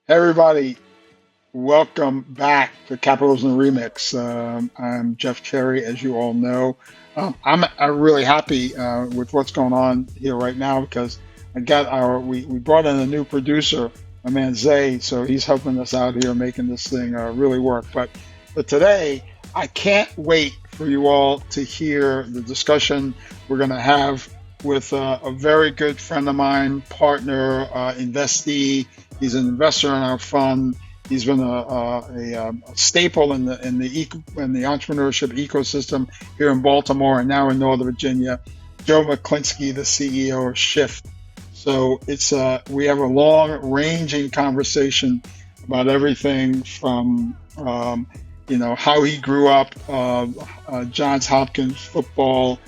Hey everybody, welcome back to Capitalism Remix. I'm Jeff Cherry, as you all know. I'm really happy with what's going on here right now because we brought in a new producer, my man Zay, so he's helping us out here making this thing really work. But today, I can't wait for you all to hear the discussion we're going to have with a very good friend of mine, partner, investee. He's an investor in our fund. He's been a staple in the entrepreneurship ecosystem here in Baltimore and now in Northern Virginia. Joe Mechlinski, the CEO of Shift. So we have a long-ranging conversation about everything from how he grew up, Johns Hopkins football,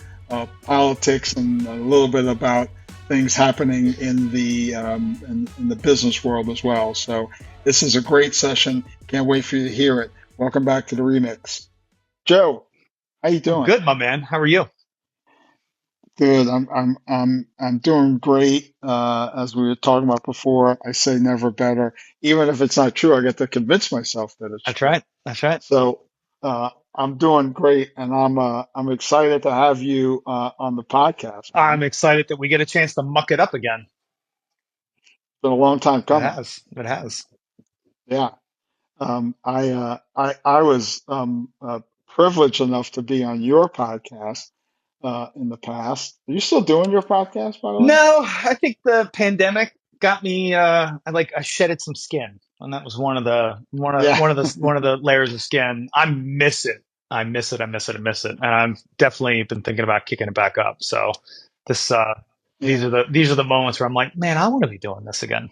politics, and a little bit about things happening in the business world as well. So this is a great session. Can't wait for you to hear it. Welcome back to the remix. Joe, how you doing? Good, my man. How are you? Good. I'm doing great. As we were talking about before, I say never better. Even if it's not true, I get to convince myself that it's That's true. right. That's right. So I'm doing great, and I'm excited to have you on the podcast, man. I'm excited that we get a chance to muck it up again. It's been a long time It coming. has. It has. Yeah. I was privileged enough to be on your podcast in the past. Are you still doing your podcast, by the way? No, I think the pandemic got me. I shedded some skin, and that was Yeah. one of the layers of skin. I miss it. I miss it. I miss it. I miss it. And I've definitely been thinking about kicking it back up. So this Yeah. these are the moments where I'm like, man, I want to be doing this again.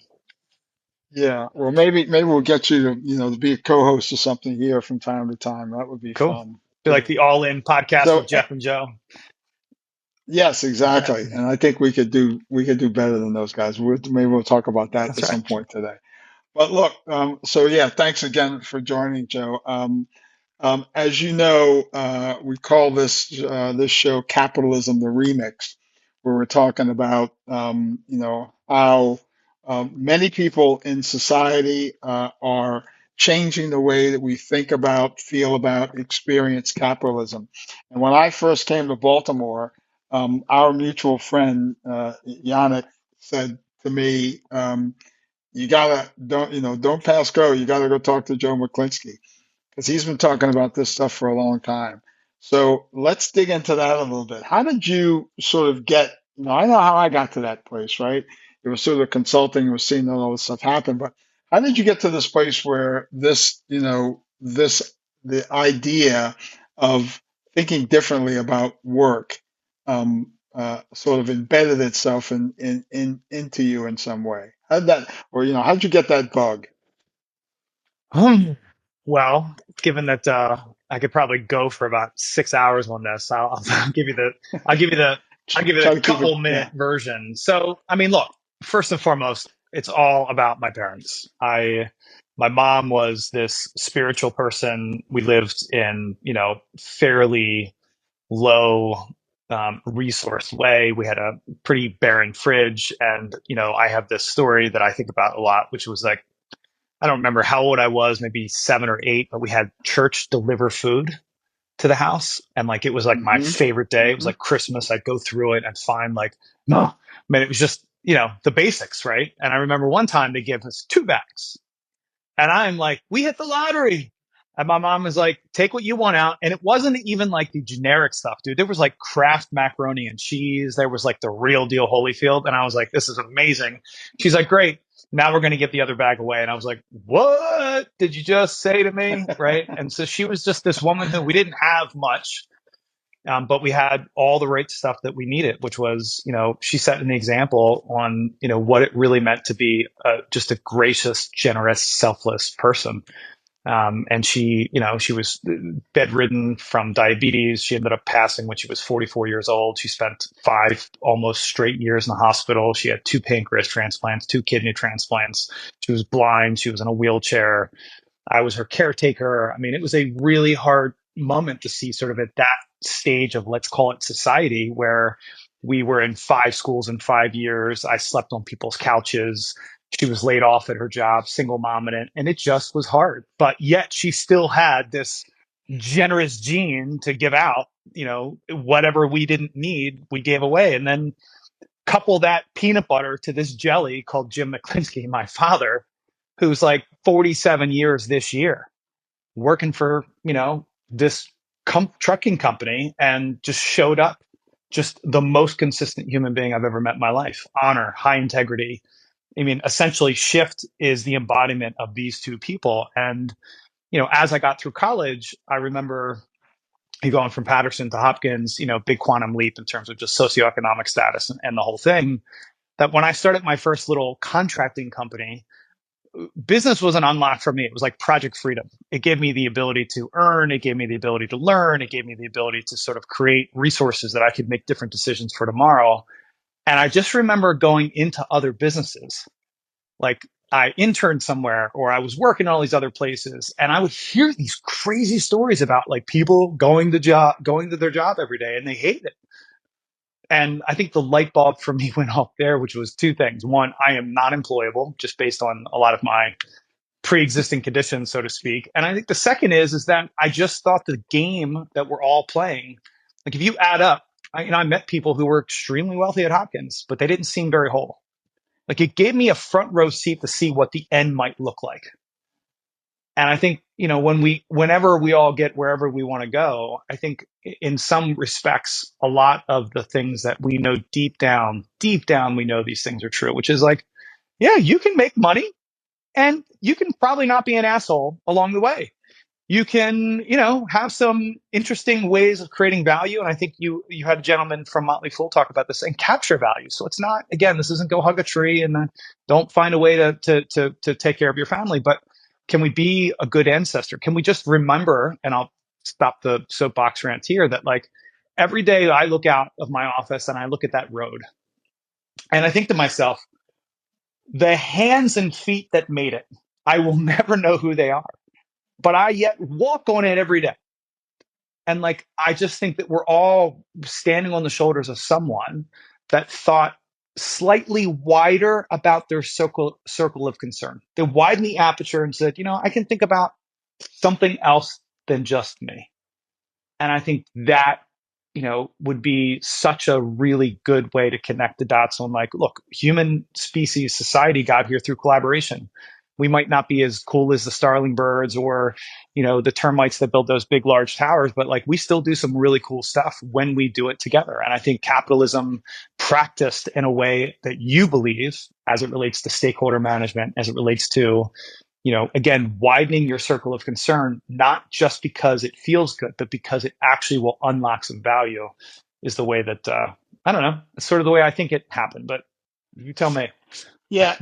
Yeah. Well, maybe we'll get you to be a co-host or something here from time to time. That would be Cool. fun. Feel like Good. the All In podcast So with Jeff and Joe. yes, That's right. exactly. And I think we could do better than those guys. Maybe we'll talk about that That's at some right. point today. But look, so yeah, thanks again for joining, Joe. As you know, we call this show "Capitalism: The Remix," where we're talking about how many people in society are changing the way that we think about, feel about, experience capitalism. And when I first came to Baltimore, our mutual friend Yannick said to me, "You gotta don't pass go. You gotta go talk to Joe Mechlinski." Because he's been talking about this stuff for a long time. So let's dig into that a little bit. How did you sort of I know how I got to that place, right? It was sort of consulting, it was seeing all this stuff happen, but how did you get to this place where the idea of thinking differently about work, sort of embedded itself into you in some way? How did you get that bug? Well, given that I could probably go for about 6 hours on this, I'll give you the I'll give you the I'll give you Try the to keep it, couple minute yeah. version. So, I mean, look, first and foremost, it's all about my parents. My mom was this spiritual person. We lived in, fairly low resource way. We had a pretty barren fridge, and I have this story that I think about a lot, which was like I don't remember how old I was, maybe 7 or 8, but we had church deliver food to the house. And like, it was like my Hmm. favorite day. It was Hmm. like Christmas. I'd go through it and find like, no, man, it was just, the basics, right? And I remember one time they gave us 2 bags. And I'm like, we hit the lottery. And my mom was like, take what you want out. And it wasn't even like the generic stuff, dude. There was like Kraft macaroni and cheese. There was like the real deal Holyfield. And I was like, this is amazing. She's like, great. Now we're going to get the other bag away. And I was like, what did you just say to me? Right. And so she was just this woman who we didn't have much, but we had all the right stuff that we needed, which was, she set an example on, what it really meant to be just a gracious, generous, selfless person. And she was bedridden from diabetes. She ended up passing when she was 44 years old. She spent 5 almost straight years in the hospital. She had 2 pancreas transplants, 2 kidney transplants. She was blind. She was in a wheelchair. I was her caretaker. I mean, it was a really hard moment to see sort of at that stage of, let's call it society, where we were in 5 schools in 5 years. I slept on people's couches. She was laid off at her job, single mom, and it just was hard. But yet she still had this generous gene to give out. Whatever we didn't need, we gave away. And then couple that peanut butter to this jelly called Jim Mechlinski, my father, who's like 47 years this year working for, this trucking company and just showed up, just the most consistent human being I've ever met in my life. Honor, high integrity. I mean, essentially, Shift is the embodiment of these two people. And, as I got through college, I remember going from Patterson to Hopkins, big quantum leap in terms of just socioeconomic status and the whole thing. That when I started my first little contracting company, business was an unlock for me. It was like project freedom. It gave me the ability to earn. It gave me the ability to learn. It gave me the ability to sort of create resources that I could make different decisions for tomorrow. And I just remember going into other businesses. Like I interned somewhere or I was working in all these other places and I would hear these crazy stories about like people going to their job every day and they hate it. And I think the light bulb for me went off there, which was two things. One, I am not employable just based on a lot of my pre-existing conditions, so to speak. And I think the second is that I just thought the game that we're all playing, like if you add up, I met people who were extremely wealthy at Hopkins, but they didn't seem very whole. Like it gave me a front row seat to see what the end might look like. And I think, whenever we all get wherever we want to go, I think in some respects, a lot of the things that we know deep down, we know these things are true, which is like, yeah, you can make money and you can probably not be an asshole along the way. You can, have some interesting ways of creating value. And I think you had a gentleman from Motley Fool talk about this and capture value. So it's not, again, this isn't go hug a tree and don't find a way to take care of your family, but can we be a good ancestor? Can we just remember, and I'll stop the soapbox rant here, that like every day I look out of my office and I look at that road and I think to myself, the hands and feet that made it, I will never know who they are, but I yet walk on it every day. And like, I just think that we're all standing on the shoulders of someone that thought slightly wider about their circle of concern. They widened the aperture and said, I can think about something else than just me. And I think that, would be such a really good way to connect the dots on like, look, human species, society got here through collaboration. We might not be as cool as the starling birds or, the termites that build those big, large towers, but like we still do some really cool stuff when we do it together. And I think capitalism practiced in a way that you believe as it relates to stakeholder management, as it relates to again, widening your circle of concern, not just because it feels good, but because it actually will unlock some value is the way that, I don't know, it's sort of the way I think it happened, but you tell me. Yeah.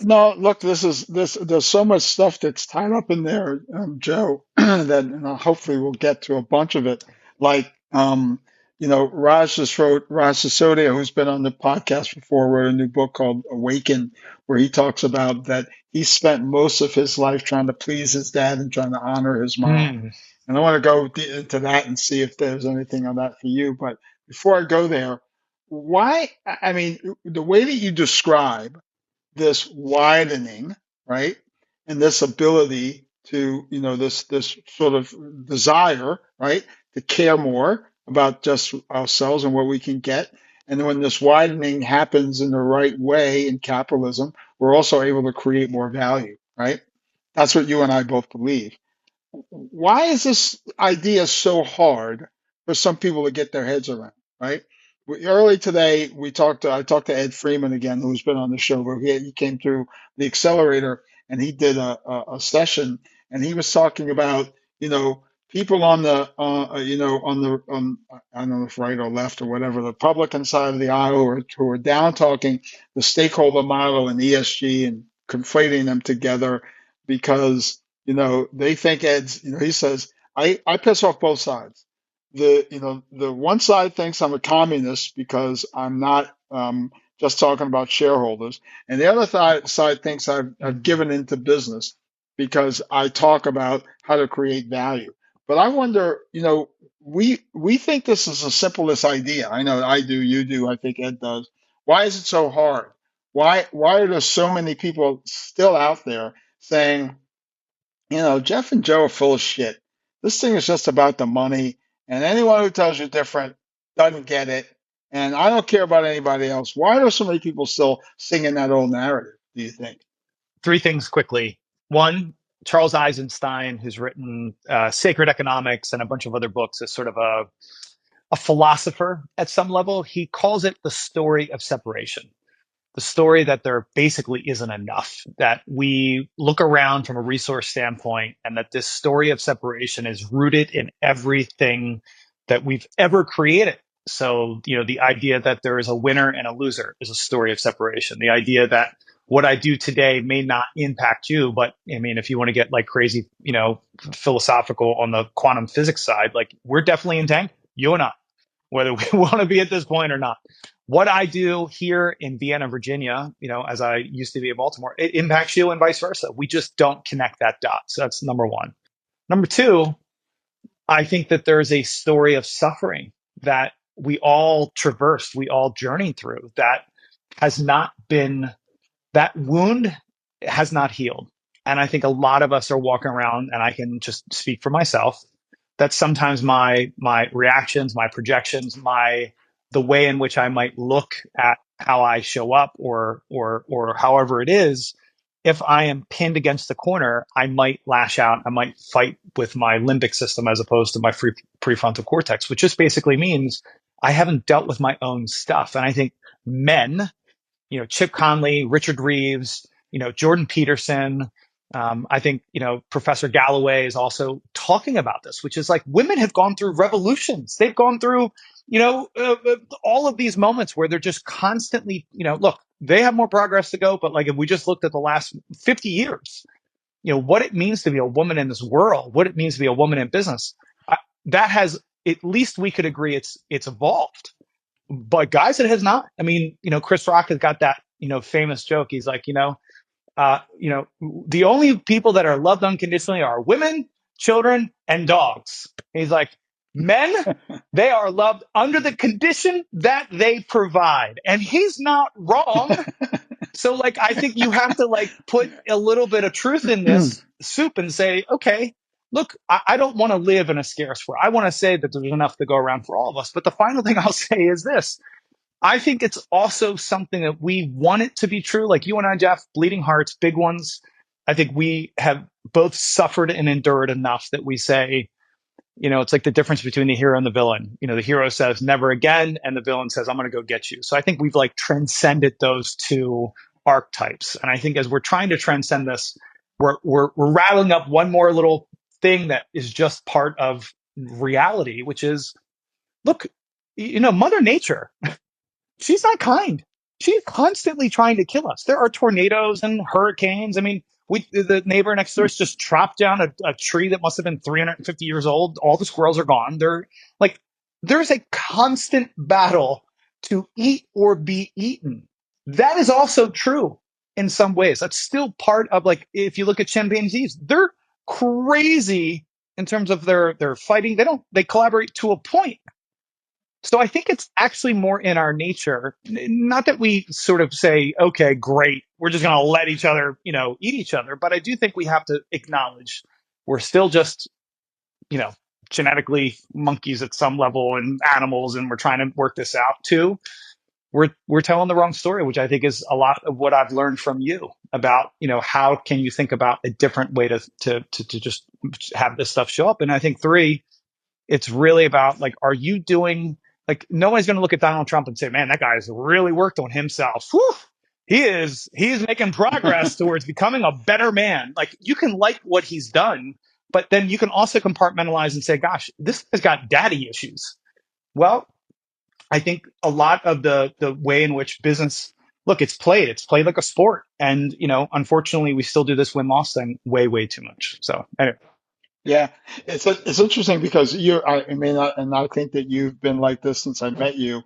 No, look, there's so much stuff that's tied up in there, Joe, that hopefully we'll get to a bunch of it. Like, Raj Sisodia, who's been on the podcast before, wrote a new book called Awaken, where he talks about that he spent most of his life trying to please his dad and trying to honor his mom. Hmm. And I want to go into that and see if there's anything on that for you. But before I go there, why, I mean, the way that you describe this widening, right? And this ability to, this sort of desire, right? To care more about just ourselves and what we can get. And then when this widening happens in the right way in capitalism, we're also able to create more value, right? That's what you and I both believe. Why is this idea so hard for some people to get their heads around, right? Early today, I talked to Ed Freeman again, who's been on the show, where he came through the accelerator and he did a session and he was talking about, people on the, I don't know if right or left or whatever, the Republican side of the aisle who are down talking the stakeholder model and ESG and conflating them together because they think he says, I piss off both sides. The one side thinks I'm a communist because I'm not just talking about shareholders. And the other side thinks I've given into business because I talk about how to create value. But I wonder, we think this is the simplest idea. I know I do, you do, I think Ed does. Why is it so hard? Why are there so many people still out there saying, Jeff and Joe are full of shit. This thing is just about the money, and anyone who tells you different doesn't get it. And I don't care about anybody else. Why are so many people still singing that old narrative, do you think? Three things quickly. One, Charles Eisenstein, who's written Sacred Economics and a bunch of other books, is sort of a philosopher at some level. He calls it the story of separation, the story that there basically isn't enough, that we look around from a resource standpoint, and that this story of separation is rooted in everything that we've ever created. So, the idea that there is a winner and a loser is a story of separation. The idea that what I do today may not impact you, but I mean, if you want to get like crazy, philosophical on the quantum physics side, like we're definitely entangled, you and I, whether we want to be at this point or not. What I do here in Vienna, Virginia, as I used to be in Baltimore, it impacts you and vice versa. We just don't connect that dot. So that's number one. Number two, I think that there's a story of suffering that we all traversed, we all journeyed through that has not been, that wound has not healed. And I think a lot of us are walking around, and I can just speak for myself, that sometimes my reactions, my projections, the way in which I might look at how I show up, or however it is, if I am pinned against the corner, I might lash out. I might fight with my limbic system as opposed to my prefrontal cortex, which just basically means I haven't dealt with my own stuff. And I think men, Chip Conley, Richard Reeves, Jordan Peterson. I think, Professor Galloway is also talking about this, which is like women have gone through revolutions. They've gone through, all of these moments where they're just constantly, look, they have more progress to go. But like, if we just looked at the last 50 years, what it means to be a woman in this world, what it means to be a woman in business, that has, at least we could agree it's evolved. But guys, it has not. I mean, Chris Rock has got that, famous joke. He's like, the only people that are loved unconditionally are women, children, and dogs. He's like, men, they are loved under the condition that they provide. And he's not wrong. So like, I think you have to like put a little bit of truth in this soup and say, okay, look, I don't want to live in a scarce world. I want to say that there's enough to go around for all of us. But the final thing I'll say is this. I think it's also something that we want it to be true. Like you and I, Jeff, bleeding hearts, big ones. I think we have both suffered and endured enough that we say, it's like the difference between the hero and the villain. The hero says never again, and the villain says I'm going to go get you. So I think we've like transcended those two archetypes. And I think as we're trying to transcend this, we're rattling up one more little thing that is just part of reality, which is, look, Mother Nature, she's not kind. She's constantly trying to kill us. There are tornadoes and hurricanes. I mean, the neighbor next door just chopped down a tree that must have been 350 years old. All the squirrels are gone. They're like, there's a constant battle to eat or be eaten. That is also true in some ways. That's still part of, like, if you look at chimpanzees, they're crazy in terms of their fighting. They collaborate to a point. So I think it's actually more in our nature. Not that we sort of say, okay, great, we're just going to let each other, eat each other. But I do think we have to acknowledge we're still just, you know, genetically monkeys at some level and animals, and we're trying to work this out too. We're telling the wrong story, which I think is a lot of what I've learned from you about, how can you think about a different way to just have this stuff show up. And I think three, it's really about, like, are you doing, like, nobody's going to look at Donald Trump and say, man, that guy's really worked on himself. Whew, he's making progress towards becoming a better man. Like, you can like what he's done, but then you can also compartmentalize and say, gosh, this has got daddy issues. Well, I think a lot of the way in which business, look, it's played like a sport. And, unfortunately, we still do this win-loss thing way too much. So anyway. Yeah, it's interesting because I mean, and I think that you've been like this since I met you.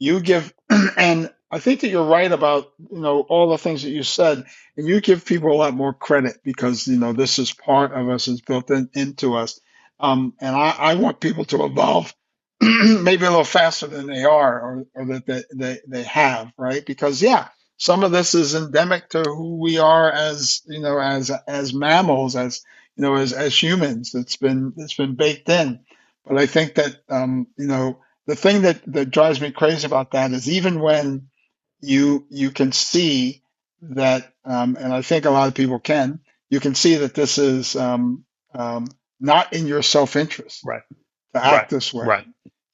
You give, and I think that you're right about, all the things that you said, and you give people a lot more credit because, this is part of us, it's built into us. And I want people to evolve maybe a little faster than they are, or that they have, right? Because yeah, some of this is endemic to who we are as, as mammals, as, as humans. It's been baked in. But I think that, the thing that drives me crazy about that is even when you can see that, and I think a lot of people can, you can see that this is, not in your self-interest Right. to Right. act this way. Right.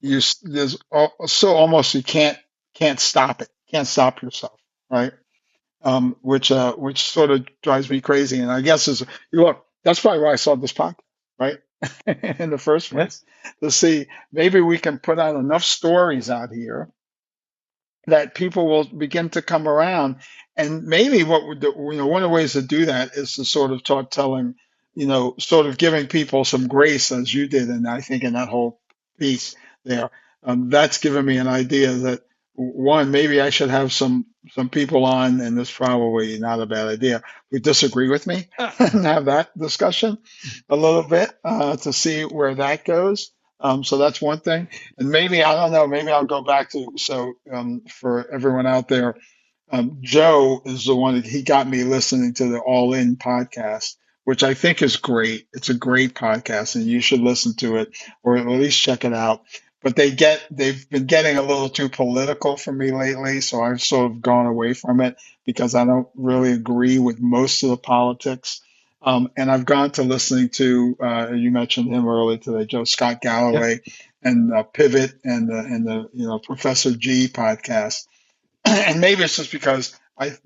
There's so almost you can't stop it, can't stop yourself, right? Which sort of drives me crazy. And I guess is look, that's probably why I saw this podcast, right? In the first Yeah. place, to see maybe we can put out enough stories out here that people will begin to come around. And maybe what would one of the ways to do that is to sort of start telling, sort of giving people some grace as you did, and I think in that whole piece there, that's given me an idea that one, maybe I should have some people on, and this is probably not a bad idea, who disagree with me and have that discussion a little bit, to see where that goes. So that's one thing. And maybe, I don't know, maybe I'll go back to, so, for everyone out there, Joe is the one that he got me listening to the All In podcast, which I think is great. It's a great podcast and you should listen to it or at least check it out. But they've been getting a little too political for me lately. So I've sort of gone away from it because I don't really agree with most of the politics. And I've gone to listening to, you mentioned him earlier today, Joe Scott Yeah. Galloway and Pivot and the Professor G podcast. And maybe it's just because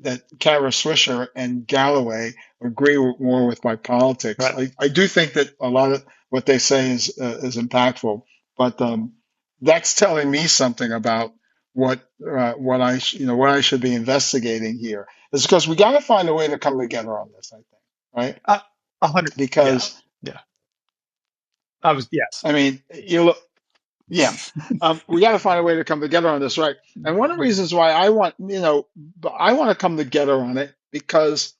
that Kara Swisher and Galloway agree more with my politics. Right. I do think that a lot of what they say is impactful, but, that's telling me something about what I should be investigating here. It's because we got to find a way to come together on this. I think, right? Uh, 100. Yeah. Because Yeah. I was, yes. I mean, you look. Yeah. We got to find a way to come together on this, right? And one of the reasons why I want to come together on it because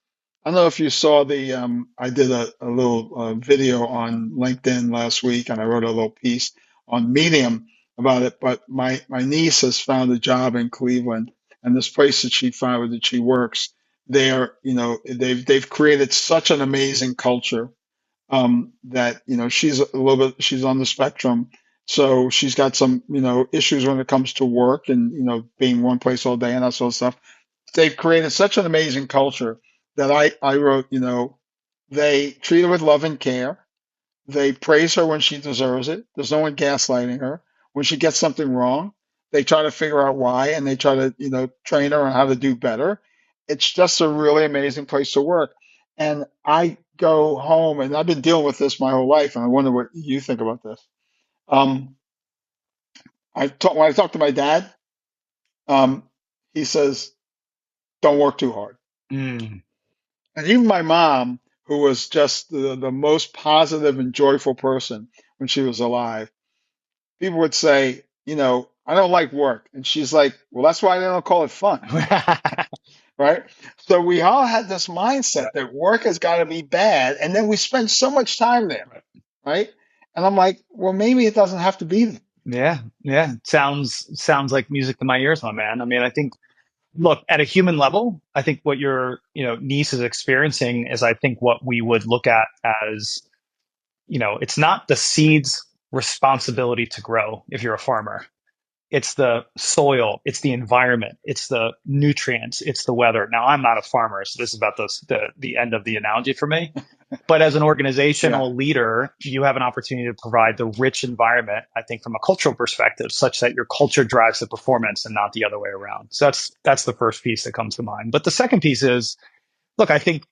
I don't know if you saw I did a little video on LinkedIn last week and I wrote a little piece on Medium about it. But my niece has found a job in Cleveland and this place that she found that she works there, they've created such an amazing culture, that she's on the spectrum, so she's got some issues when it comes to work and being one place all day and that sort of stuff. They've created such an amazing culture that I wrote, they treat her with love and care. They praise her when she deserves it. There's no one gaslighting her. When she gets something wrong, they try to figure out why and they try to, train her on how to do better. It's just a really amazing place to work. And I go home and I've been dealing with this my whole life. And I wonder what you think about this. Um, when I talk to my dad, um, he says, don't work too hard. Mm. And even my mom, who was just the most positive and joyful person when she was alive, people would say, I don't like work. And she's like, well, that's why they don't call it fun, Right. right? So we all had this mindset that work has got to be bad. And then we spend so much time there, Right. right? And I'm like, well, maybe it doesn't have to be that. Yeah. Yeah. Sounds like music to my ears, my man. I mean, I think, look, at a human level, I think what your, niece is experiencing is, I think, what we would look at as, it's not the seed's responsibility to grow if you're a farmer. It's the soil, it's the environment, it's the nutrients, it's the weather. Now, I'm not a farmer, so this is about the end of the analogy for me. But as an Yeah. organizational leader, you have an opportunity to provide the rich environment, I think, from a cultural perspective, such that your culture drives the performance and not the other way around. So that's the first piece that comes to mind. But the second piece is, look, I think,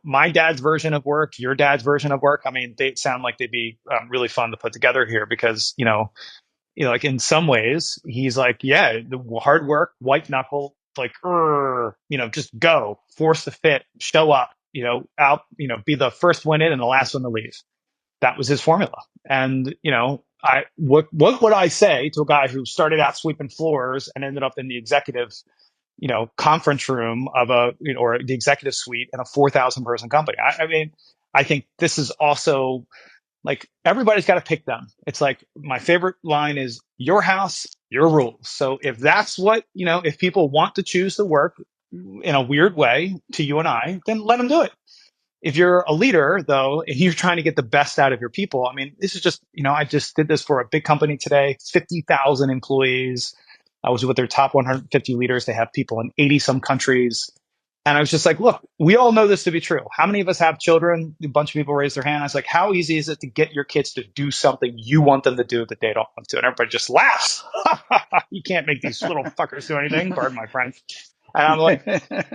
my dad's version of work, your dad's version of work, I mean, they sound like they'd be really fun to put together here because, like in some ways, he's like, yeah, the hard work, white knuckle, like, just go, force the fit, show up, out, be the first one in and the last one to leave. That was his formula. And, what would I say to a guy who started out sweeping floors and ended up in the executive, conference room of or the executive suite in a 4,000 person company? I mean, I think this is also, like, everybody's got to pick them. It's like, my favorite line is, your house, your rules. So if that's what, if people want to choose to work in a weird way to you and I, then let them do it. If you're a leader, though, and you're trying to get the best out of your people, I mean, this is just, I just did this for a big company today, 50,000 employees. I was with their top 150 leaders. They have people in 80 some countries. And I was just like, look, we all know this to be true. How many of us have children? A bunch of people raise their hand. I was like, how easy is it to get your kids to do something you want them to do that they don't want to? And everybody just laughs. You can't make these little fuckers do anything. Pardon my French. And I'm like,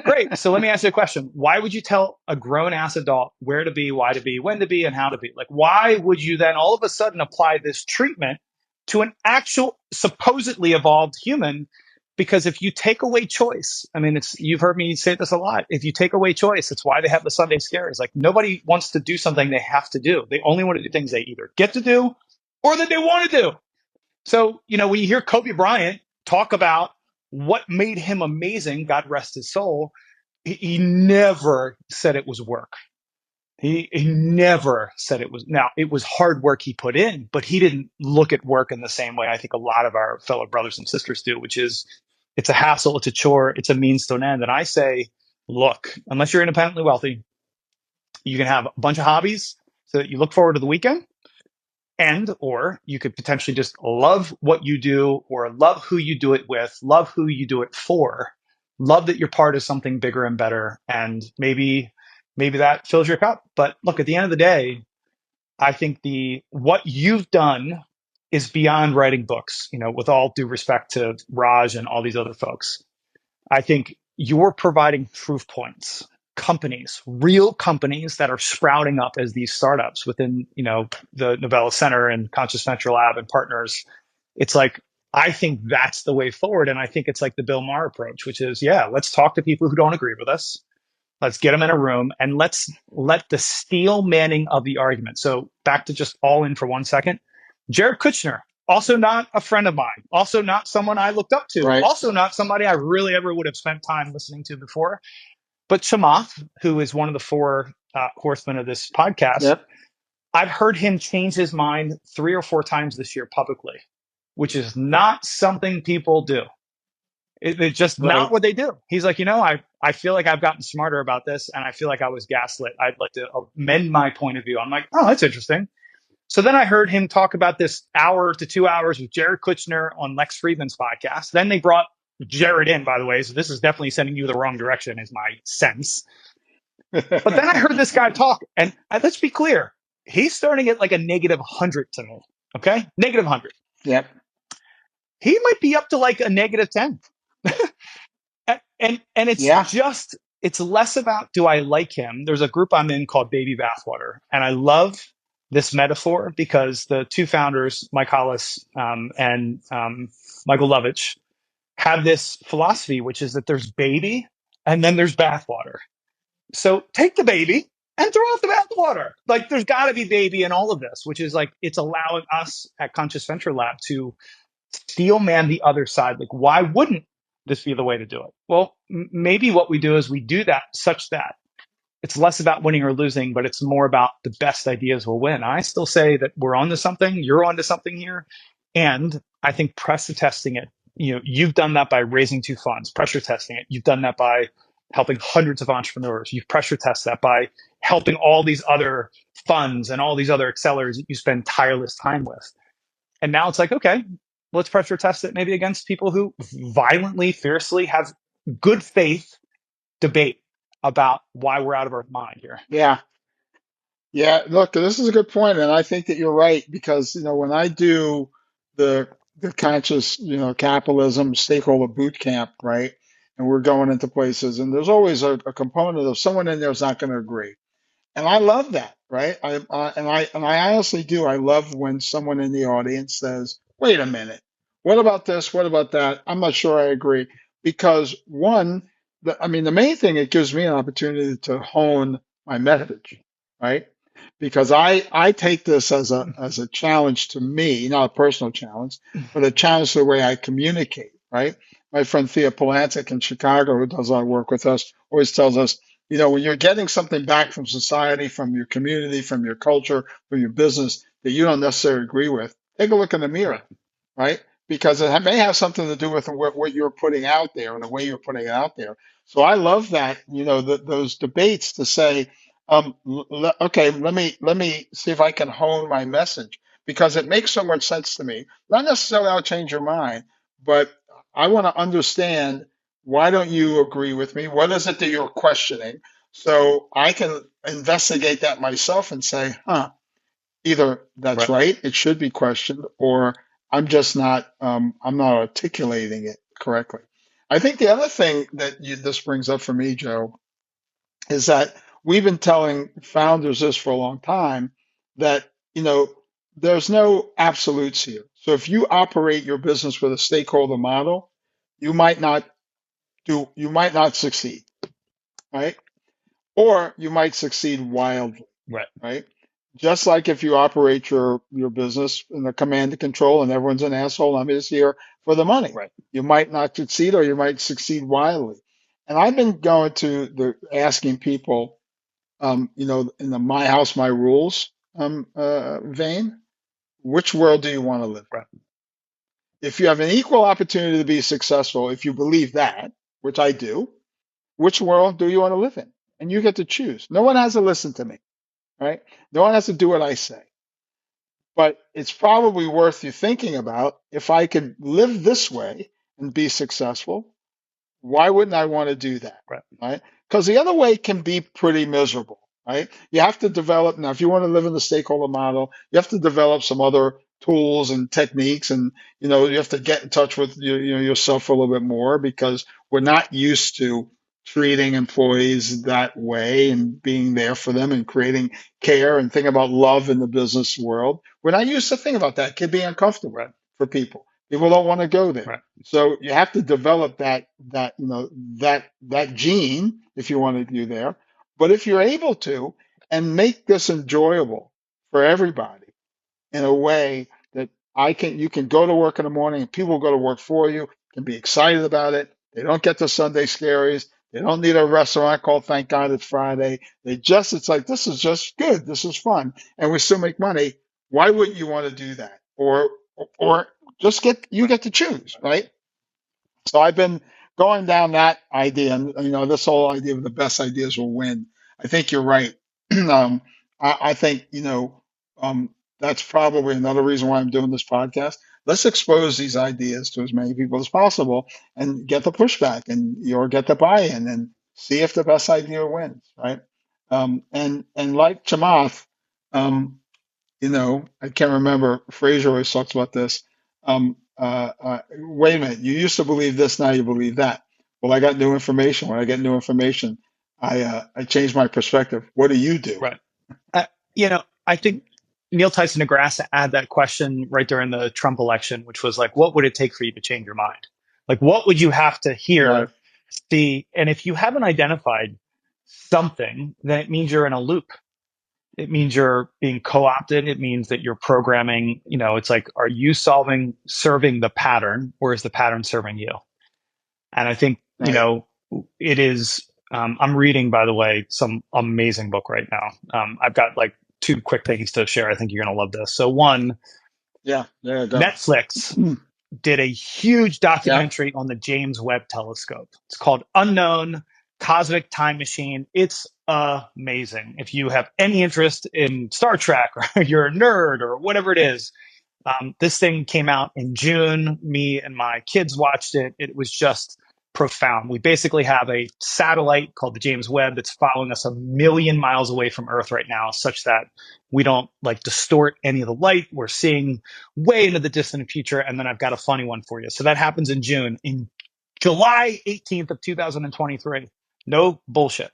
great. So let me ask you a question. Why would you tell a grown ass adult where to be, why to be, when to be, and how to be? Like, why would you then all of a sudden apply this treatment to an actual supposedly evolved human? Because if you take away choice, I mean, you've heard me say this a lot. If you take away choice, it's why they have the Sunday scares. Like nobody wants to do something they have to do. They only want to do things they either get to do or that they want to do. So, when you hear Kobe Bryant talk about what made him amazing, God rest his soul, he never said it was work. He never said it was. Now, it was hard work he put in, but he didn't look at work in the same way I think a lot of our fellow brothers and sisters do, which is it's a hassle, it's a chore, it's a means to an end. And I say, look, unless you're independently wealthy, you can have a bunch of hobbies so that you look forward to the weekend. And, or you could potentially just love what you do or love who you do it with, love who you do it for, love that you're part of something bigger and better. And maybe that fills your cup. But look, at the end of the day, I think what you've done is beyond writing books, with all due respect to Raj and all these other folks. I think you're providing proof points, companies, real companies that are sprouting up as these startups within, the Novella Center and Conscious Venture Lab and partners. It's like, I think that's the way forward. And I think it's like the Bill Maher approach, which is, yeah, let's talk to people who don't agree with us. Let's get them in a room and let's let the steel manning of the argument. So back to just all in for 1 second. Jared Kushner, also not a friend of mine, also not someone I looked up to, Right. also not somebody I really ever would have spent time listening to before. But Chamath, who is one of the four horsemen of this podcast, Yep. I've heard him change his mind 3 or 4 times this year publicly, which is not something people do. It's just not Right. what they do. He's like, I feel like I've gotten smarter about this and I feel like I was gaslit. I'd like to amend my point of view. I'm like, oh, that's interesting. So then I heard him talk about this hour to 2 hours with Jared Kushner on Lex Friedman's podcast. Then they brought Jared in, by the way. So this is definitely sending you the wrong direction, is my sense. But then I heard this guy talk, and let's be clear, he's starting at like a -100 to me. Okay, -100. Yep. He might be up to like a -10. And Yeah. it's less about do I like him. There's a group I'm in called Baby Bathwater, and I love this metaphor because the two founders, Mike Hollis and Michael Lovitch, have this philosophy, which is that there's baby and then there's bathwater. So take the baby and throw out the bathwater. Like there's got to be baby in all of this, which is like it's allowing us at Conscious Venture Lab to steel man the other side. Like, why wouldn't this be the way to do it? Well, maybe what we do is we do that such that it's less about winning or losing, but it's more about the best ideas will win. I still say that we're onto something, you're onto something here. And I think pressure testing it, you've done that by raising 2 funds, pressure testing it. You've done that by helping hundreds of entrepreneurs. You've pressure tested that by helping all these other funds and all these other accelerators that you spend tireless time with. And now it's like, okay, let's pressure test it maybe against people who violently, fiercely have good faith debate about why we're out of our mind here. Yeah. Yeah. Look, this is a good point, and I think that you're right because when I do the conscious capitalism stakeholder boot camp, right, and we're going into places, and there's always a component of someone in there is not going to agree. And I love that, right? And I honestly do. I love when someone in the audience says, "Wait a minute, what about this? What about that? I'm not sure I agree." Because one, I mean, the main thing, it gives me an opportunity to hone my message, right? Because I take this as a challenge to me, not a personal challenge, but a challenge to the way I communicate, right? My friend Thea Polantic in Chicago, who does a lot of work with us, always tells us, when you're getting something back from society, from your community, from your culture, from your business that you don't necessarily agree with, take a look in the mirror, right? Because it may have something to do with what you're putting out there and the way you're putting it out there. So I love that, those debates to say, okay, let me see if I can hone my message because it makes so much sense to me. Not necessarily I'll change your mind, but I want to understand why don't you agree with me? What is it that you're questioning? So I can investigate that myself and say, huh, either that's Right. right, it should be questioned, or I'm not articulating it correctly. I think the other thing that this brings up for me, Joe, is that we've been telling founders this for a long time that, you know, there's no absolutes here. So if you operate your business with a stakeholder model, you might not you might not succeed, right? Or you might succeed wildly, Right. right? Just like if you operate your business in the command and control and everyone's an asshole, I'm just here for the money. Right. You might not succeed or you might succeed wildly. And I've been going to the asking people, in the my house, my rules vein, which world do you want to live Right. in? If you have an equal opportunity to be successful, if you believe that, which I do, which world do you want to live in? And you get to choose. No one has to listen to me, right? No one has to do what I say. But it's probably worth you thinking about if I could live this way and be successful, why wouldn't I want to do that? Right. Right? Because the other way can be pretty miserable, right? You have to develop now, if you want to live in the stakeholder model, you have to develop some other tools and techniques, and you have to get in touch with yourself a little bit more because we're not used to treating employees that way and being there for them and creating care and thinking about love in the business world. We're not used to thinking about that. It can be uncomfortable Right. for people. People don't want to go there. Right. So you have to develop that gene if you want to do there. But if you're able to and make this enjoyable for everybody in a way that you can go to work in the morning and people go to work for you, can be excited about it. They don't get the Sunday scaries. They don't need a restaurant called Thank God It's Friday. It's like, this is just good. This is fun. And we still make money. Why wouldn't you want to do that? Or just you Right. get to choose, right? So I've been going down that idea, and this whole idea of the best ideas will win. I think you're right. I think that's probably another reason why I'm doing this podcast. Let's expose these ideas to as many people as possible and get the pushback or get the buy-in and see if the best idea wins, right? And like Chamath, um, I can't remember. Fraser always talks about this. Wait a minute, you used to believe this, now you believe that. Well, I got new information. When I get new information, I change my perspective. What do you do? Right. I think Neil Tyson deGrasse had that question right during the Trump election, which was like, what would it take for you to change your mind? Like, what would you have to Right, hear, see? And if you haven't identified something, then it means you're in a loop. It means you're being co-opted. It means that you're programming, it's like, are you serving the pattern, or is the pattern serving you? And I think, right. it is, I'm reading, by the way, some amazing book right now. I've got like two quick things to share. I think you're going to love this. So one, Yeah, there you go. Netflix did a huge Yeah. documentary on the James Webb Telescope. It's called Unknown Cosmic Time Machine. It's amazing. If you have any interest in Star Trek or you're a nerd or whatever it is, this thing came out in June. Me and my kids watched it. It was just profound. We basically have a satellite called the James Webb that's following us 1 million miles away from Earth right now, such that we don't like distort any of the light. We're seeing way into the distant future. And then I've got a funny one for you. So that happens in June. In July 18th of 2023, no bullshit.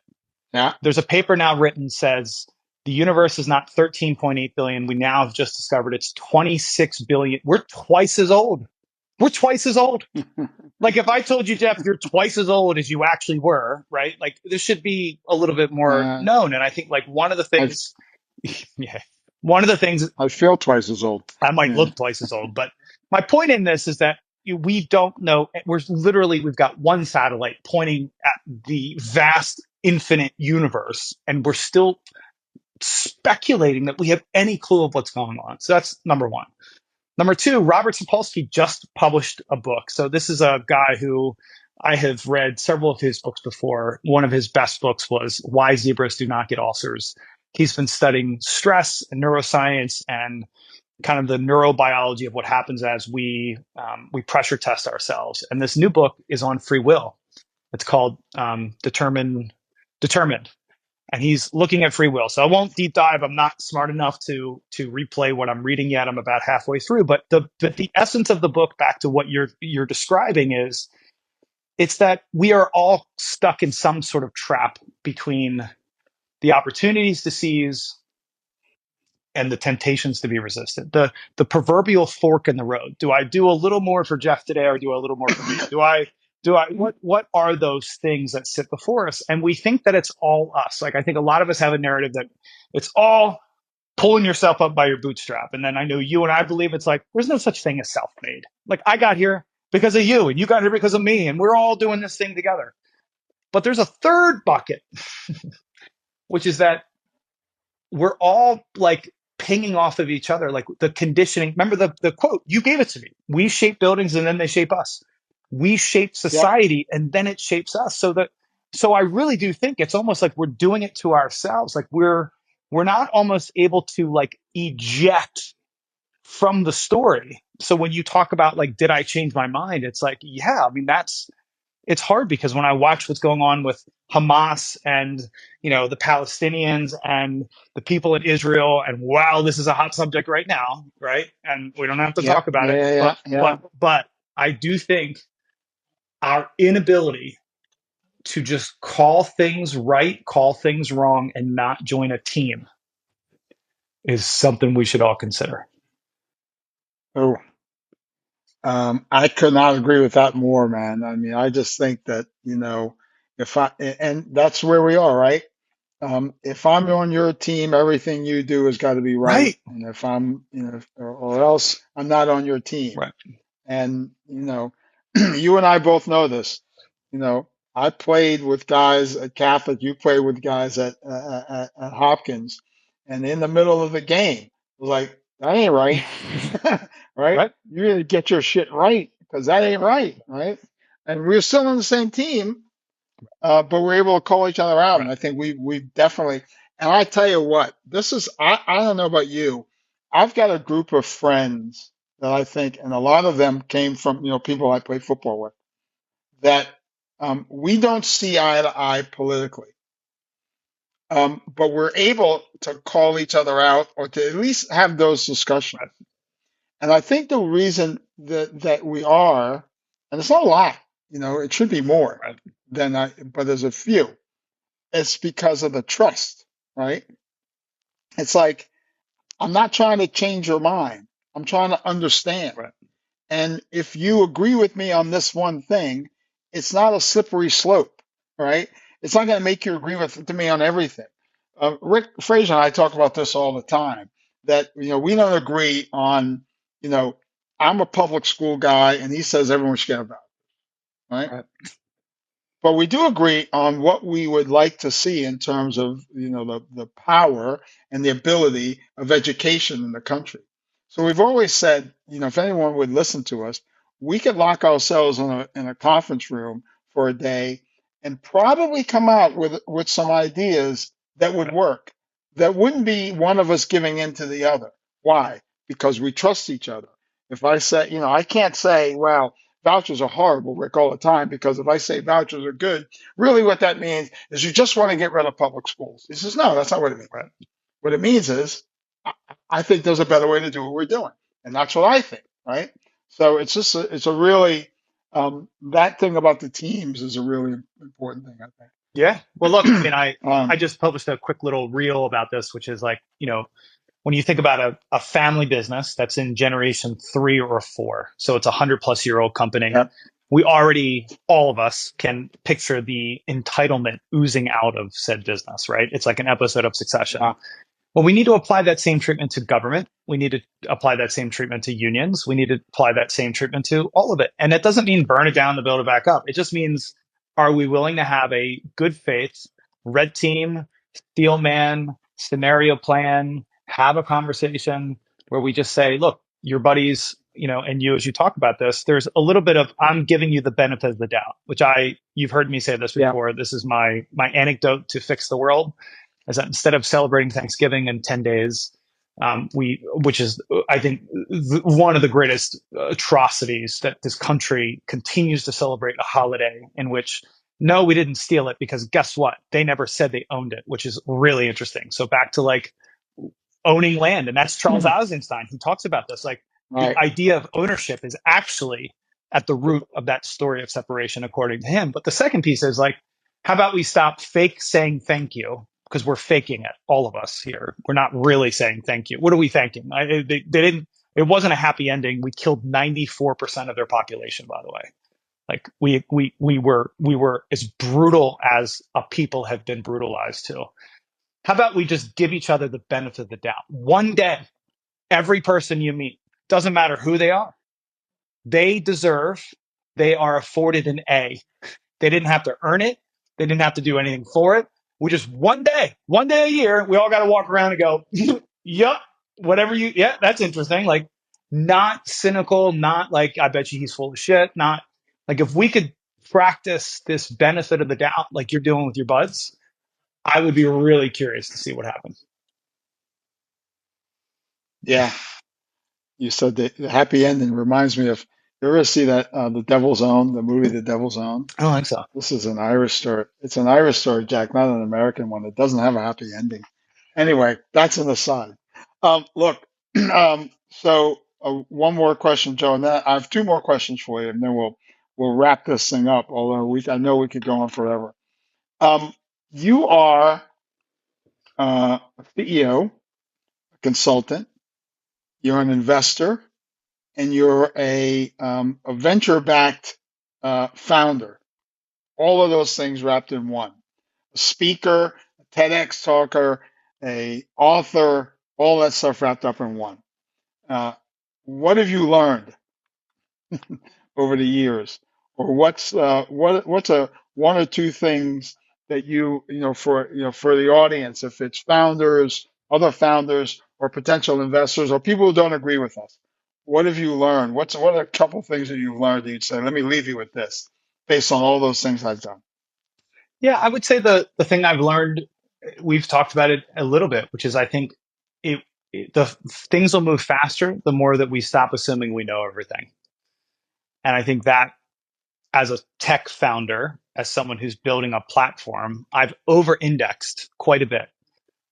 Yeah. There's a paper now written says the universe is not 13.8 billion. We now have just discovered it's 26 billion. We're twice as old. We're twice as old. Like if I told you, Jeff, you're twice as old as you actually were, right? Like this should be a little bit more uh, known. And I think like one of the I things, yeah, one of the things I feel twice as old. I might Yeah. look twice as old, but my point in this is that we don't know. We've got one satellite pointing at the vast infinite universe, and we're still speculating that we have any clue of what's going on. So that's number one. Number two, Robert Sapolsky just published a book. So this is a guy who I have read several of his books before. One of his best books was Why Zebras Do Not Get Ulcers. He's been studying stress and neuroscience and kind of the neurobiology of what happens as we pressure test ourselves. And this new book is on free will. It's called Determined, and he's looking at free will. So I won't deep dive. I'm not smart enough to replay what I'm reading yet. I'm about halfway through. But the essence of the book, back to what you're describing, is it's that we are all stuck in some sort of trap between the opportunities to seize and the temptations to be resisted. The proverbial fork in the road. Do I do a little more for Jeff today, or do a little more for me? Do I what are those things that sit before us? And we think that it's all us. Like, I think a lot of us have a narrative that it's all pulling yourself up by your bootstrap. And then I know you and I believe it's like there's no such thing as self-made. Like, I got here because of you, and you got here because of me, and we're all doing this thing together. But there's a third bucket, which is that we're all like pinging off of each other, like the conditioning. Remember the quote, you gave it to me. We shape buildings and then they shape us. We shape Yep. society and then it shapes us. So I really do think it's almost like we're doing it to ourselves. Like we're not almost able to like eject from the story. So when you talk about like, did I change my mind? It's like, yeah, I mean, it's hard because when I watch what's going on with Hamas and the Palestinians and the people in Israel, and wow, this is a hot subject right now, right? And we don't have to Yep. talk about Yeah. it, Yeah. Yeah. but Yeah. but but I do think our inability to just call things right, call things wrong, and not join a team is something we should all consider. Oh, I could not agree with that more, man. I mean, I just think that, if and that's where we are, right? If I'm on your team, everything you do has got to be right. Right. And if I'm, or else I'm not on your team. Right. And, you and I both know this. I played with guys at Catholic, you played with guys at Hopkins. And in the middle of the game, it was like, that ain't right. Right? Right. You really get your shit right because that ain't right. Right. And we're still on the same team, but we're able to call each other out. Right. And I think we definitely, and I tell you what, I don't know about you. I've got a group of friends that I think, and a lot of them came from, people I play football with, that we don't see eye to eye politically. But we're able to call each other out or to at least have those discussions. Right. And I think the reason that we are, and it's not a lot, it should be more Right. but there's a few. It's because of the trust, right? It's like, I'm not trying to change your mind. I'm trying to understand. Right. And if you agree with me on this one thing, it's not a slippery slope, right? It's not going to make you agree with to me on everything. Rick Fraser and I talk about this all the time. That we don't agree on. You know, I'm a public school guy, and he says everyone should get a vote, right? Right. But we do agree on what we would like to see in terms of the power and the ability of education in the country. So we've always said, if anyone would listen to us, we could lock ourselves in a conference room for a day and probably come out with some ideas that would work. That wouldn't be one of us giving in to the other. Why? Because we trust each other. If I say, I can't say, well, vouchers are horrible, Rick, all the time, because if I say vouchers are good, really what that means is you just want to get rid of public schools. He says, no, that's not what it means. Right. What it means is, I think there's a better way to do what we're doing. And that's what I think, right? So it's a really, that thing about the teams is a really important thing, I Yeah. Well, look, I mean, I um, just published a quick little reel about this, which is like, when you think about a family business that's in generation 3 or 4, so it's a 100+ year old company, yeah, we already, all of us can picture the entitlement oozing out of said business, right? It's like an episode of Succession. yeah, Well, we need to apply that same treatment to government. We need to apply that same treatment to unions. We need to apply that same treatment to all of it. And it doesn't mean burn it down to build it back up. It just means, are we willing to have a good faith, red team, steel man, scenario plan, have a conversation where we just say, look, your buddies and you, as you talk about this, there's a little bit of, I'm giving you the benefit of the doubt, which you've heard me say this Yeah. before. This is my anecdote to fix the world, is that instead of celebrating Thanksgiving in 10 days, which is, I think, one of the greatest atrocities, that this country continues to celebrate a holiday in which, no, we didn't steal it, because guess what? They never said they owned it, which is really interesting. So back to like owning land, and that's Charles Eisenstein. He talks about this. Like, the Right. idea of ownership is actually at the root of that story of separation, according to him. But the second piece is like, how about we stop fake saying thank you? Because we're faking it, all of us here. We're not really saying thank you. What are we thanking? They didn't. It wasn't a happy ending. We killed 94% of their population, by the way. Like, we were as brutal as a people have been brutalized too. How about we just give each other the benefit of the doubt? One day, every person you meet, doesn't matter who they are, they deserve, they are afforded an A. They didn't have to earn it. They didn't have to do anything for it. We just, one day a year, we all got to walk around and go, yup, whatever you, yeah, that's interesting. Like, not cynical, not like, I bet you he's full of shit. Not like, if we could practice this benefit of the doubt, like you're doing with your buds, I would be really curious to see what happens. Yeah. You said the happy ending reminds me of, you ever see that The Devil's Own, the movie The Devil's Own? I don't think so. This is an Irish story. It's an Irish story, Jack, not an American one. It doesn't have a happy ending. Anyway, that's an aside. Look, one more question, Joe, and then I have two more questions for you, and then we'll wrap this thing up. Although I know we could go on forever. Um, you are a CEO, a consultant. You're an investor, and you're a venture-backed founder. All of those things wrapped in one. A speaker, a TEDx talker, a author, all that stuff wrapped up in one. Uh, what have you learned over the years, or what's a one or two things that for the audience, if it's founders, other founders, or potential investors, or people who don't agree with us, what have you learned? What are a couple things that you've learned that you'd say, let me leave you with this, based on all those things I've done? Yeah, I would say the thing I've learned, we've talked about it a little bit, which is, I think the things will move faster the more that we stop assuming we know everything. And I think that, as a tech founder, as someone who's building a platform, I've over-indexed quite a bit,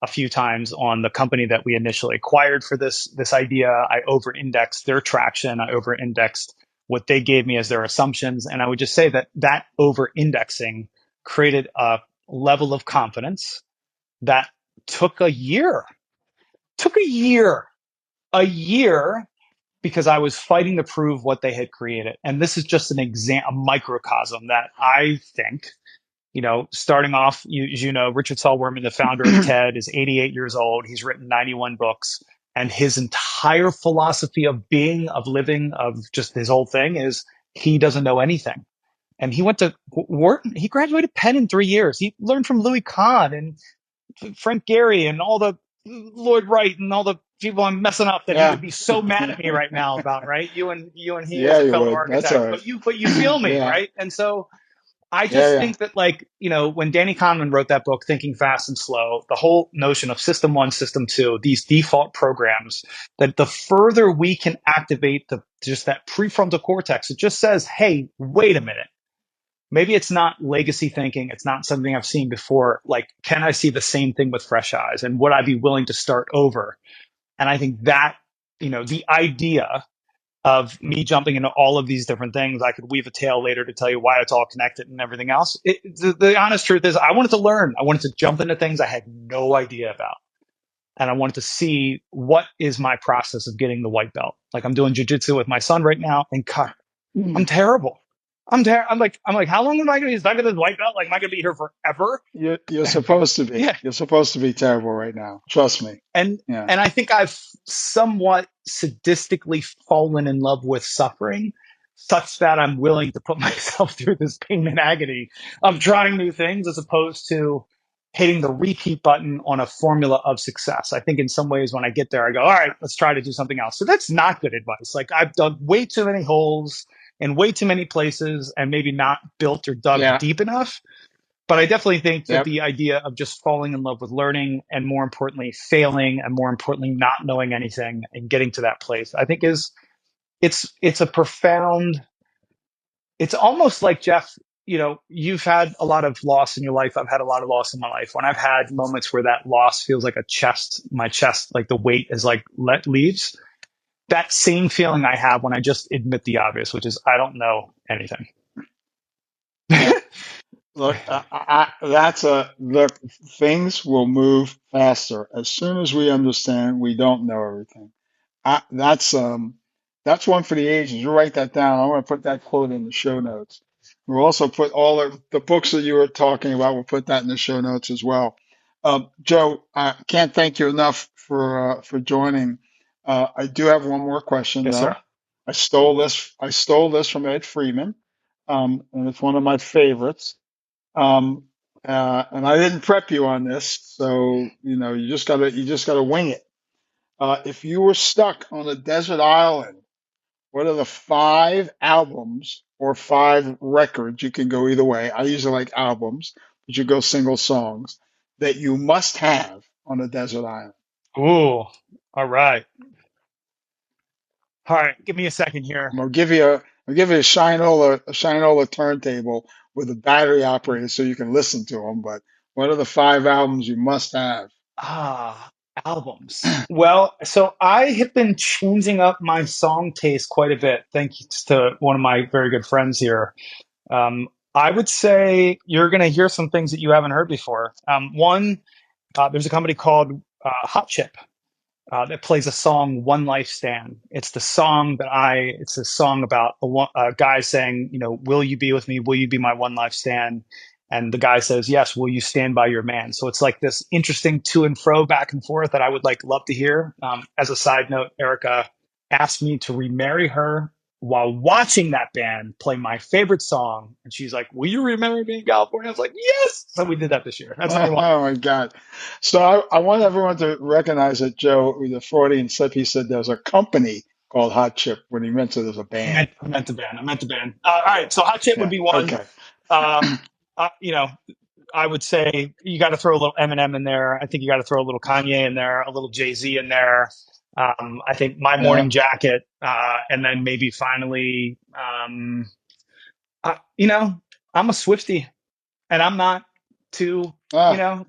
a few times, on the company that we initially acquired for this idea. I over-indexed their traction. I over-indexed what they gave me as their assumptions. And I would just say that over-indexing created a level of confidence that took a year. Took a year, because I was fighting to prove what they had created. And this is just a microcosm that I think, starting off, as you know, Richard Saul-Wurman, the founder of TED, is 88 years old. He's written 91 books. And his entire philosophy of being, of living, of just his whole thing is, he doesn't know anything. And he went to Wharton. He graduated Penn in 3 years. He learned from Louis Kahn and Frank Gehry and all the Lloyd Wright and all the people I'm messing up that he Yeah, would be so mad at me right now about, right? You and he as yeah, a you fellow would. That's all architect, right. but you feel me, Yeah, right? And so I yeah, just yeah, think that, like, when Danny Kahneman wrote that book, Thinking Fast and Slow, the whole notion of system one, system two, these default programs, that the further we can activate just that prefrontal cortex, it just says, hey, wait a minute. Maybe it's not legacy thinking. It's not something I've seen before. Like, can I see the same thing with fresh eyes? And would I be willing to start over? And I think that, the idea of me jumping into all of these different things, I could weave a tale later to tell you why it's all connected and everything else. The honest truth is, I wanted to learn. I wanted to jump into things I had no idea about. And I wanted to see, what is my process of getting the white belt. Like, I'm doing jujitsu with my son right now, and God, I'm terrible. I'm like, how long am I going to be stuck in this white belt? Like, am I going to be here forever? you're supposed to be. Yeah. You're supposed to be terrible right now. Trust me. And Yeah. and I think I've somewhat sadistically fallen in love with suffering, such that I'm willing to put myself through this pain and agony of trying new things, as opposed to hitting the repeat button on a formula of success. I think in some ways when I get there, I go, all right, let's try to do something else. So that's not good advice. Like I've dug way too many holes in way too many places and maybe not built or dug Yeah. deep enough. But I definitely think that Yep. the idea of just falling in love with learning and more importantly, failing and more importantly, not knowing anything and getting to that place, I think is it's a profound, it's almost like Jeff, you've had a lot of loss in your life. I've had a lot of loss in my life. When I've had moments where that loss feels like my chest, like the weight is like let leaves, that same feeling I have when I just admit the obvious, which is I don't know anything. Yep. Look, look. Things will move faster as soon as we understand we don't know everything. I, that's one for the ages. You write that down. I'm going to put that quote in the show notes. We'll also put all of the books that you were talking about. We'll put that in the show notes as well. Joe, I can't thank you enough for joining. I do have one more question Yes, sir. though. I stole this from Ed Freeman, and it's one of my favorites. Um, and I didn't prep you on this, so you just gotta wing it. If you were stuck on a desert island, what are the 5 albums or 5 records? You can go either way. I usually like albums, but you go single songs that you must have on a desert island. Ooh, all right. All right. Give me a second here. I'll give you a Shinola turntable with a battery operated so you can listen to them. But what are the 5 albums you must have? Ah, albums. Well, so I have been changing up my song taste quite a bit, thanks to one of my very good friends here. I would say you're going to hear some things that you haven't heard before. One, there's a company called Hot Chip that plays a song "One Life Stand." It's a song about a guy saying, "Will you be with me? Will you be my one life stand?" And the guy says, "Yes. Will you stand by your man?" So it's like this interesting to and fro, back and forth that I would like love to hear. As a side note, Erica asked me to remarry her while watching that band play my favorite song, and she's like, "Will you remarry me in California?" I was like, "Yes." So we did that this year. That's number one. Oh my God. So I want everyone to recognize that Joe, the Freudian slip, he said there's a company called Hot Chip when he meant there's a band. I meant the band. I meant the band. All right, so Hot Chip would Yeah. be one. Okay. Uh, uh, you know, I would say you got to throw a little Eminem in there. I think you got to throw a little Kanye in there, a little Jay Z in there. I think My Yeah. Morning Jacket, and then maybe finally, you know, I'm a Swiftie, and I'm not too, I'm Yeah.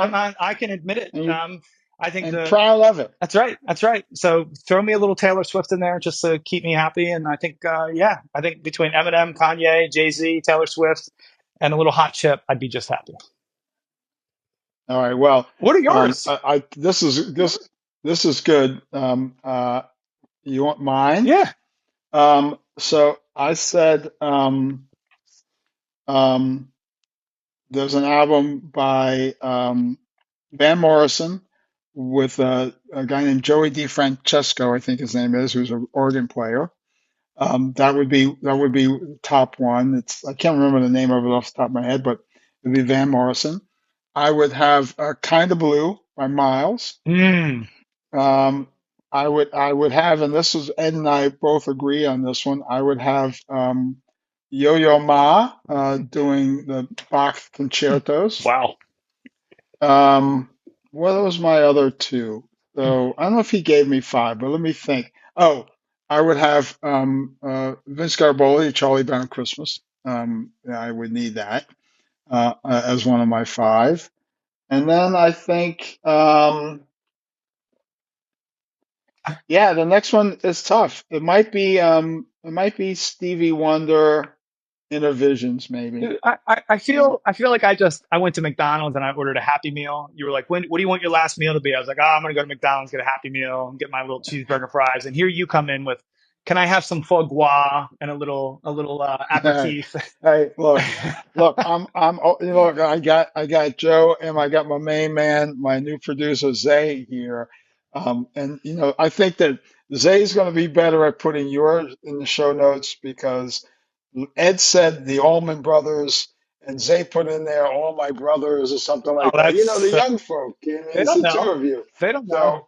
not. I can admit it. And, I think and the proud of it. That's right. That's right. So throw me a little Taylor Swift in there just to keep me happy. And I think, yeah, I think between Eminem, Kanye, Jay Z, Taylor Swift, and a little hot chip, I'd be just happy. All right. Well, What are yours? this is good. You want mine? Yeah. So I said, um, there's an album by Van Morrison with a guy named Joey DeFrancesco, I think his name is, who's an organ player. That would be top one. I can't remember the name of it off the top of my head, but it'd be Van Morrison. I would have "Kind of Blue" by Miles. Mm, Um, I would have, and this is Ed and I both agree on this one. I would have Yo-Yo Ma doing the Bach concertos. wow. Um, what was my other two? So I don't know if he gave me 5, but let me think. Oh, I would have Vince Garboli, Charlie Brown Christmas. Yeah, I would need that as one of my 5. And then I think, yeah, the next one is tough. It might be Stevie Wonder, Inner Visions, maybe. Dude, I feel like I went to McDonald's and I ordered a Happy Meal. You were like, what do you want your last meal to be? I was like, I'm gonna go to McDonald's, get a Happy Meal, and get my little cheeseburger fries. And here you come in with, can I have some foie gras and a little aperitif? Hey, look. Look. I got Joe, and I got my main man, my new producer Zay here. And I think that Zay's going to be better at putting yours in the show notes because Ed said the Allman Brothers And Zay put in there, all my brothers or something Oh, like that. You know, the that's young folk. they It's don't the two know. of you. They don't know.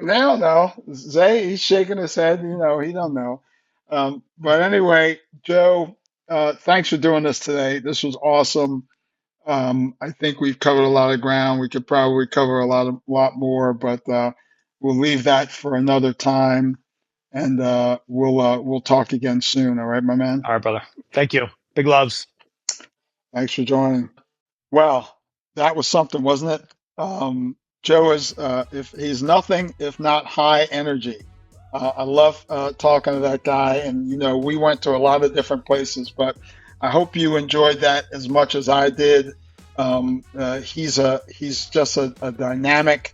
So now, no, Zay, he's shaking his head. You know, he don't know. But anyway, Joe, thanks for doing this today. This was awesome. I think we've covered a lot of ground. We could probably cover lot more, but we'll leave that for another time, and we'll talk again soon. All right, my man. All right, brother. Thank you. Big loves. Thanks for joining. Well, that was something, wasn't it? Joe is, if he's nothing if not high energy. I love talking to that guy, and you know, we went to a lot of different places, but I hope you enjoyed that as much as I did. He's just a dynamic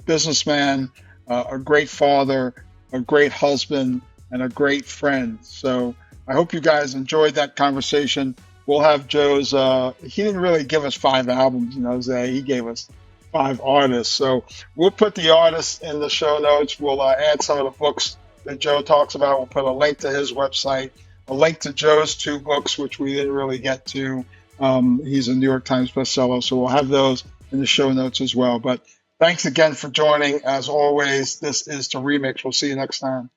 businessman, a great father, a great husband, and a great friend. So I hope you guys enjoyed that conversation. We'll have Joe's. He didn't really give us 5 albums, you know, Zay. He gave us 5 artists. So we'll put the artists in the show notes. We'll add some of the books that Joe talks about. We'll put a link to his website, a link to Joe's 2 books, which we didn't really get to. He's a New York Times bestseller, so we'll have those in the show notes as well. But thanks again for joining. As always, this is the Remix. We'll see you next time.